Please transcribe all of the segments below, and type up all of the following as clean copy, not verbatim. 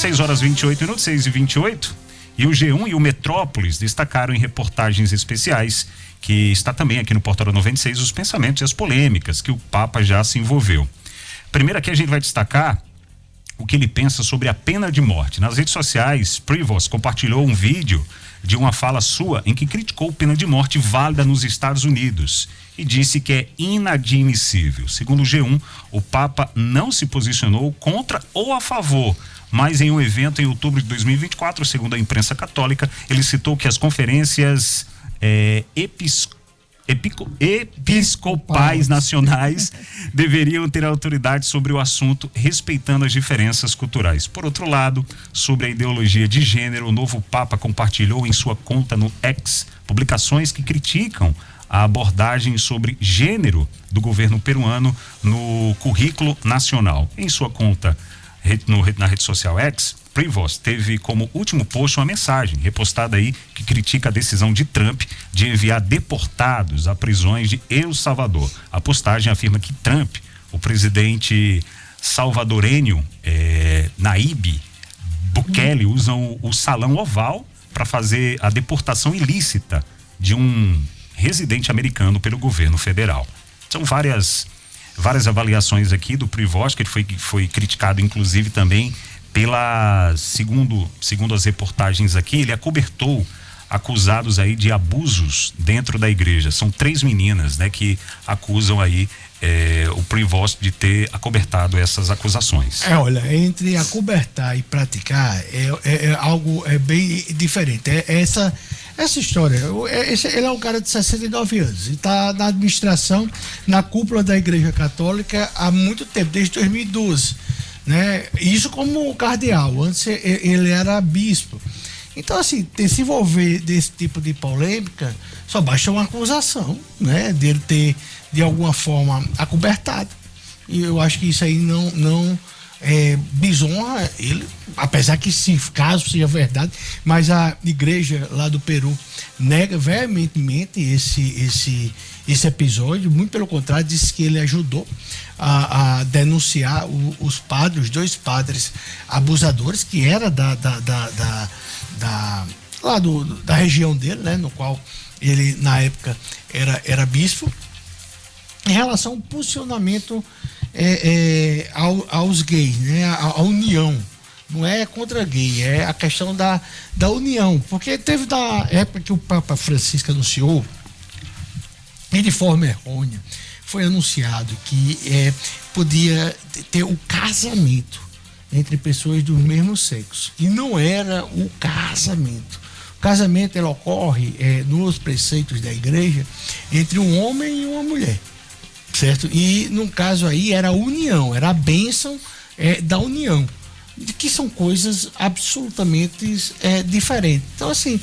6h28, 6h28. E o G1 e o Metrópolis destacaram em reportagens especiais, que está também aqui no Portal 96, os pensamentos e as polêmicas que o Papa já se envolveu. Primeiro aqui a gente vai destacar o que ele pensa sobre a pena de morte. Nas redes sociais, Prevost compartilhou um vídeo de uma fala sua em que criticou a pena de morte válida nos Estados Unidos e disse que é inadmissível. Segundo o G1, o Papa não se posicionou contra ou a favor, mas em um evento em outubro de 2024, segundo a imprensa católica, ele citou que as conferências episcopais nacionais deveriam ter autoridade sobre o assunto, respeitando as diferenças culturais. Por outro lado, sobre a ideologia de gênero, o novo Papa compartilhou em sua conta no X publicações que criticam a abordagem sobre gênero do governo peruano no currículo nacional. Em sua conta na rede social X, Prevost teve como último post uma mensagem repostada aí que critica a decisão de Trump de enviar deportados a prisões de El Salvador. A postagem afirma que Trump, o presidente salvadorenho Nayib Bukele, usam o salão oval para fazer a deportação ilícita de um residente americano pelo governo federal. São várias avaliações aqui do Prevost, que ele foi criticado inclusive também segundo as reportagens aqui, ele acobertou acusados aí de abusos dentro da igreja. São 3 meninas, né, que acusam aí o Prevost de ter acobertado essas acusações. Olha, entre acobertar e praticar é algo bem diferente. Essa história, ele é um cara de 69 anos e está na administração, na cúpula da Igreja Católica há muito tempo, desde 2012, né? Isso como cardeal, antes ele era bispo. Então, assim, se envolver desse tipo de polêmica, só basta uma acusação, né? Dele ter, de alguma forma, acobertado. E eu acho que isso aí não desonra ele, apesar que, se caso seja verdade, mas a igreja lá do Peru nega veementemente esse episódio. Muito pelo contrário, disse que ele ajudou a denunciar os 2 padres abusadores, que era da região dele, né, no qual ele na época era bispo, em relação ao posicionamento aos gays, né, a união. Não é contra gay, é a questão da união, porque teve da época que o Papa Francisco anunciou, e de forma errônea foi anunciado que podia ter o casamento entre pessoas do mesmo sexo, e não era o casamento. O casamento ele ocorre nos preceitos da igreja entre um homem e uma mulher, certo? E no caso aí era a união, era a bênção da união, que são coisas absolutamente diferentes. Então, assim,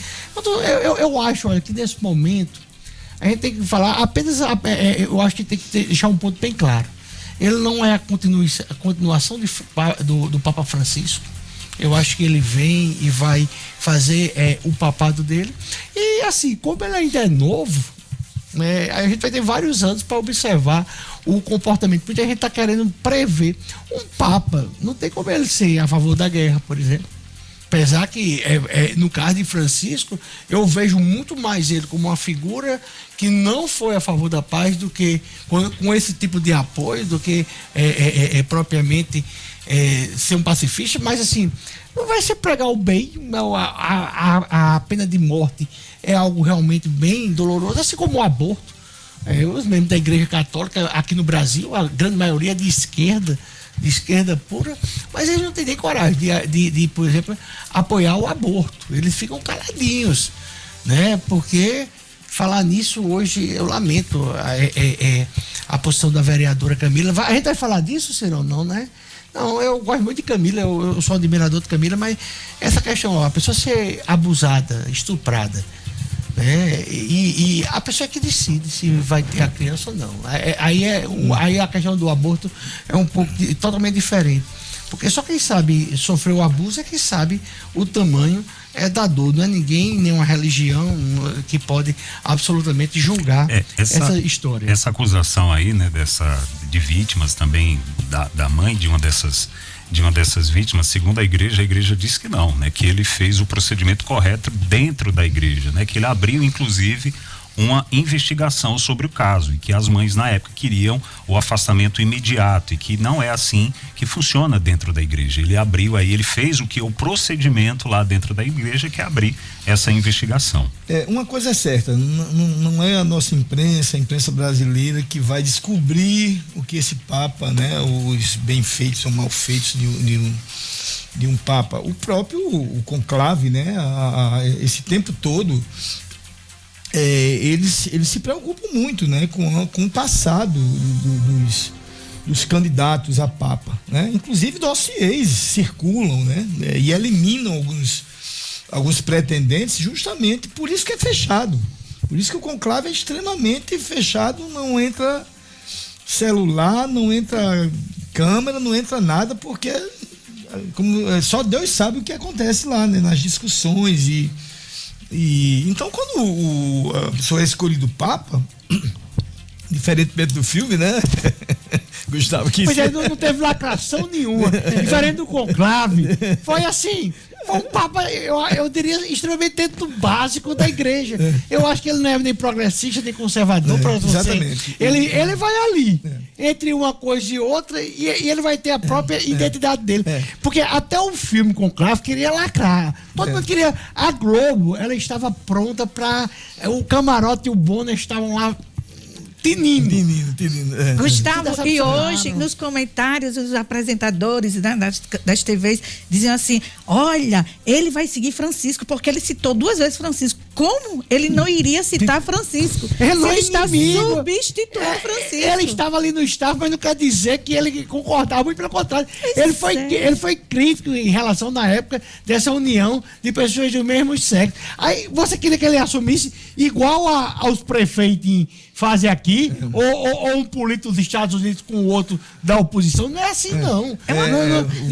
eu acho, olha, que nesse momento a gente tem que falar apenas, eu acho que tem que deixar um ponto bem claro. Ele não é a continuação do Papa Francisco. Eu acho que ele vem e vai fazer o papado dele. E assim, como ele ainda é novo, a gente vai ter vários anos para observar o comportamento. Porque a gente está querendo prever um Papa. Não tem como ele ser a favor da guerra, por exemplo. Apesar que, no caso de Francisco, eu vejo muito mais ele como uma figura que não foi a favor da paz do que com esse tipo de apoio, do que propriamente ser um pacifista. Mas assim, não vai ser pregar o bem. A pena de morte é algo realmente bem doloroso, assim como o aborto. Os membros da Igreja Católica aqui no Brasil, a grande maioria é de esquerda pura, mas eles não têm nem coragem de, por exemplo, apoiar o aborto. Eles ficam caladinhos, né? Porque falar nisso hoje, eu lamento a posição da vereadora Camila. A gente vai falar disso, Cirão? Não, né? Não, eu gosto muito de Camila, eu sou admirador de Camila, mas essa questão, a pessoa ser abusada, estuprada, né? E a pessoa é que decide se vai ter a criança ou não. Aí a questão do aborto é um pouco totalmente diferente, porque só quem sabe sofrer o abuso é quem sabe o tamanho da dor. Não é ninguém, nenhuma religião que pode absolutamente julgar essa história. Essa acusação aí, né, de vítimas também da mãe de uma dessas de uma dessas vítimas, segundo a igreja diz que não, né? Que ele fez o procedimento correto dentro da igreja, né? Que ele abriu, inclusive, uma investigação sobre o caso e que as mães na época queriam o afastamento imediato e que não é assim que funciona dentro da igreja. Ele abriu aí, ele fez o procedimento lá dentro da igreja, que é abrir essa investigação. Uma coisa é certa, não é a nossa imprensa, a imprensa brasileira, que vai descobrir o que esse Papa, né, os bem-feitos ou mal-feitos de um Papa. O próprio conclave, né, esse tempo todo, eles se preocupam muito, né, com o passado dos candidatos a Papa, né? Inclusive dossiês circulam, né, e eliminam alguns pretendentes, justamente por isso que é fechado. Por isso que o conclave é extremamente fechado, não entra celular, não entra câmera, não entra nada, porque só Deus sabe o que acontece lá, né, nas discussões e então, quando a pessoa é escolhido Papa, diferentemente do filme, né? Gustavo, que pois é, não teve lacração nenhuma. Diferente do conclave. Foi assim. Foi um Papa, eu diria, extremamente dentro do básico da igreja. Eu acho que ele não é nem progressista, nem conservador, para você. Exatamente. Ele vai ali, entre uma coisa e outra, e ele vai ter a própria identidade dele. Porque até o filme Conclave queria lacrar. Todo mundo queria. A Globo, ela estava pronta para. O Camarote e o Bonner estavam lá. Tinindo. Gustavo, e hoje, nos comentários, os apresentadores, né, das TVs diziam assim: olha, ele vai seguir Francisco, porque ele citou 2 vezes Francisco. Como ele não iria citar Francisco? Ele está substituindo Francisco. Ele estava ali no staff, mas não quer dizer que ele concordava, muito pelo contrário. Ele foi crítico em relação, na época, dessa união de pessoas do mesmo sexo. Aí você queria que ele assumisse igual aos prefeitos fazem aqui, ou um político dos Estados Unidos com o outro da oposição. Não é assim, não.